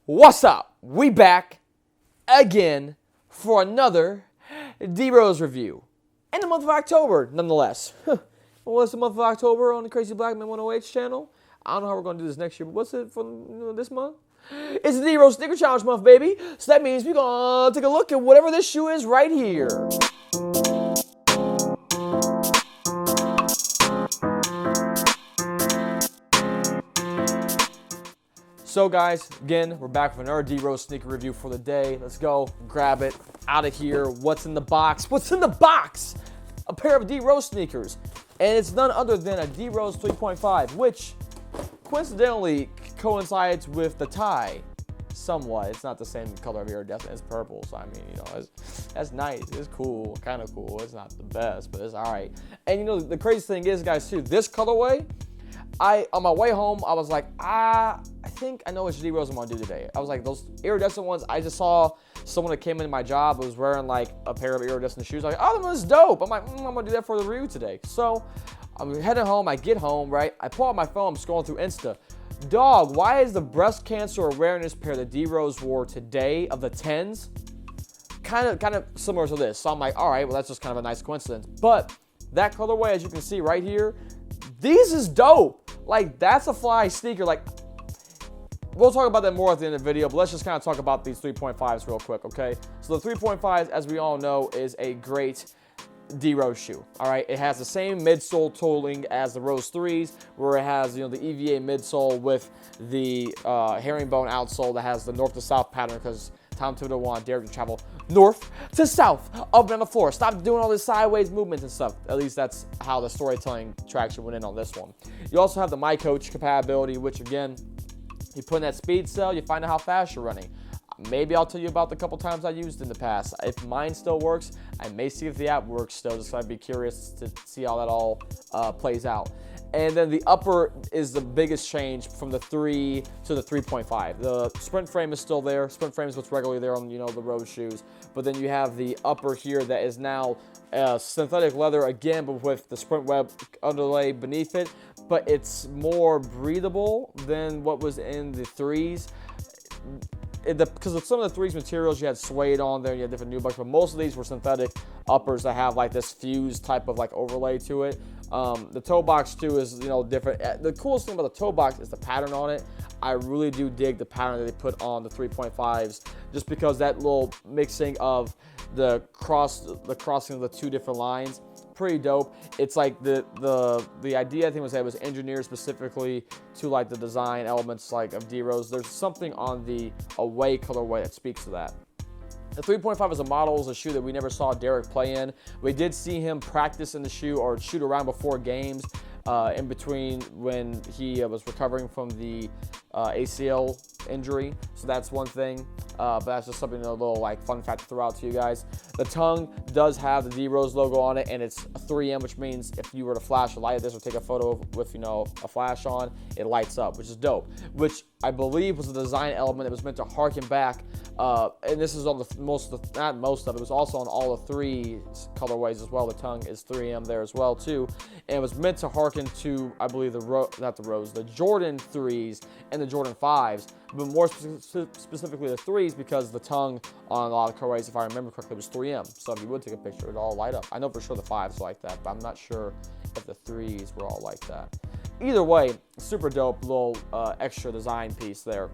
What's up? We back again for another D-Rose review. In the month of October, nonetheless. Well, it's the month of October on the Crazy Black Man 108's channel. I don't know how we're going to do this next year, but what's it for this month? It's the D-Rose Sneaker Challenge month, baby. So that means we're going to take a look at whatever this shoe is right here. So guys, again, we're back with another D-Rose sneaker review for the day. Let's go, grab it, out of here. What's in the box? What's in the box? A pair of D-Rose sneakers. And it's none other than a D-Rose 3.5, which coincidentally coincides with the tie somewhat. It's not the same color of Iridescent, it's purple. So I mean, you know, that's nice, it's cool, kind of cool. It's not the best, but it's all right. And you know, the crazy thing is, guys, too, this colorway, on my way home, I was like, I think I know which D-Rose I'm gonna do today. I was like, those iridescent ones, I just saw someone that came into my job was wearing like a pair of iridescent shoes. I'm like, oh, that's dope. I'm like, I'm gonna do that for the review today. So I'm heading home, I get home, right? I pull out my phone, I'm scrolling through Insta. Dog, why is the breast cancer awareness pair that D-Rose wore today of the 10s kind of similar to this? So I'm like, all right, well, that's just kind of a nice coincidence. But that colorway, as you can see right here, these is dope. Like, that's a fly sneaker. Like, we'll talk about that more at the end of the video, but let's just kind of talk about these 3.5s real quick, okay? So the 3.5s, as we all know, is a great D-Rose shoe, all right? It has the same midsole tooling as the Rose 3s, where it has, you know, the EVA midsole with the herringbone outsole that has the north to south pattern, because Tom Thibodeau wanted Derek to travel north to south, up and down the floor. Stop doing all this sideways movements and stuff. At least that's how the storytelling traction went in on this one. You also have the My Coach compatibility, which again, you put in that speed cell, you find out how fast you're running. Maybe I'll tell you about the couple times I used in the past. If mine still works, I may see if the app works still, just so I'd be curious to see how that all plays out. And then the upper is the biggest change from the 3 to the 3.5. The sprint frame is still there. Sprint frame is what's regularly there on, you know, the Rose shoes. But then you have the upper here that is now synthetic leather again, but with the sprint web underlay beneath it. But it's more breathable than what was in the 3s. Because of some of the 3s materials, you had suede on there, you had different nubucks, but most of these were synthetic uppers that have like this fused type of like overlay to it. The toe box too is, you know, different. The coolest thing about the toe box is the pattern on it. I really do dig the pattern that they put on the 3.5s, just because that little mixing of the crossing of the two different lines, pretty dope. It's like the idea, I think, was that it was engineered specifically to like the design elements like of D-Rose. There's something on the away colorway that speaks to that. The 3.5 as a model is a shoe that we never saw Derek play in. We did see him practice in the shoe or shoot around before games in between when he was recovering from the ACL injury. So that's one thing, but that's just something, a little like fun fact to throw out to you guys. The tongue does have the D-Rose logo on it, and it's a 3M, which means if you were to flash a light at this or take a photo with, you know, a flash on, it lights up, which is dope. Which I believe was a design element that was meant to harken back, and this is on the not most of it was also on all the 3 colorways as well. The tongue is 3M there as well too, and it was meant to harken to, I believe, the Jordan 3s and the Jordan 5s, but more specifically the 3s, because the tongue on a lot of colorways, if I remember correctly, was 3M. So if you would take a picture, it'd all light up. I know for sure the 5s like that, but I'm not sure if the 3s were all like that. Either way, super dope little extra design piece there.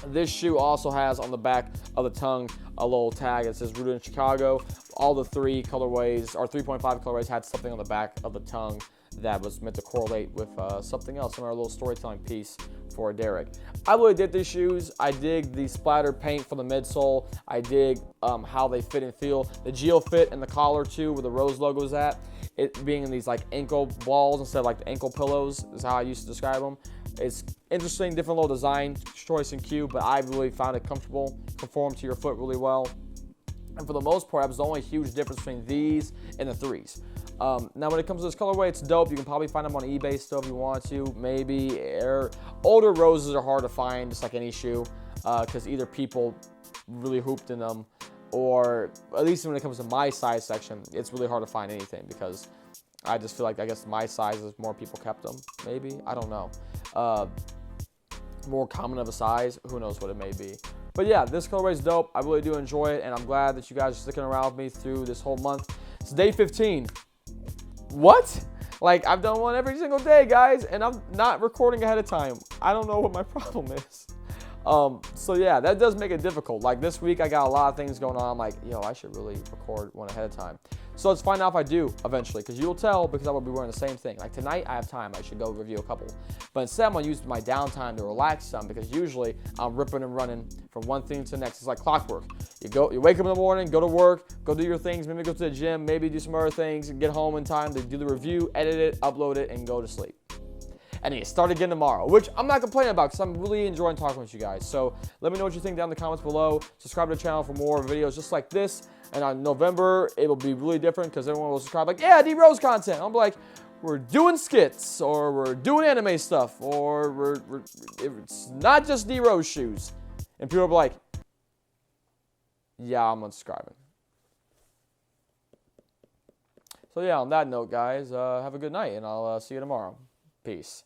This shoe also has on the back of the tongue a little tag that says rooted in Chicago. All the 3 colorways, or 3.5 colorways, had something on the back of the tongue that was meant to correlate with something else, our little storytelling piece for Derek. I really dig these shoes. I dig the splatter paint for the midsole. I dig how they fit and feel. The geo fit and the collar too, where the Rose logo is at. It being in these like ankle balls instead of like the ankle pillows is how I used to describe them. It's interesting, different little design choice and cue, but I really found it comfortable, conformed to your foot really well. And for the most part, that was the only huge difference between these and the 3s. Now, when it comes to this colorway, it's dope. You can probably find them on eBay still if you want to. Maybe older Roses are hard to find, just like any shoe, because either people really hooped in them, or at least when it comes to my size section, it's really hard to find anything, because I just feel like, I guess my size is more people kept them. Maybe, I don't know. more common of a size. Who knows what it may be. But yeah, this colorway is dope. I really do enjoy it, and I'm glad that you guys are sticking around with me through this whole month. It's day 15. What? Like, I've done one every single day, guys, and I'm not recording ahead of time. I don't know what my problem is. So yeah, that does make it difficult. Like this week, I got a lot of things going on. I'm like, yo, I should really record one ahead of time. So let's find out if I do eventually, because you'll tell because I will be wearing the same thing. Like tonight, I have time. I should go review a couple. But instead, I'm going to use my downtime to relax some, because usually I'm ripping and running from one thing to the next. It's like clockwork. You wake up in the morning, go to work, go do your things, maybe go to the gym, maybe do some other things, and get home in time to do the review, edit it, upload it, and go to sleep. And you start again tomorrow, which I'm not complaining about because I'm really enjoying talking with you guys. So let me know what you think down in the comments below. Subscribe to the channel for more videos just like this. And on November, it'll be really different because everyone will subscribe like, yeah, D-Rose content. I'm like, we're doing skits, or we're doing anime stuff, or it's not just D-Rose shoes. And people will be like, yeah, I'm unsubscribing. So yeah, on that note, guys, have a good night, and I'll see you tomorrow. Peace.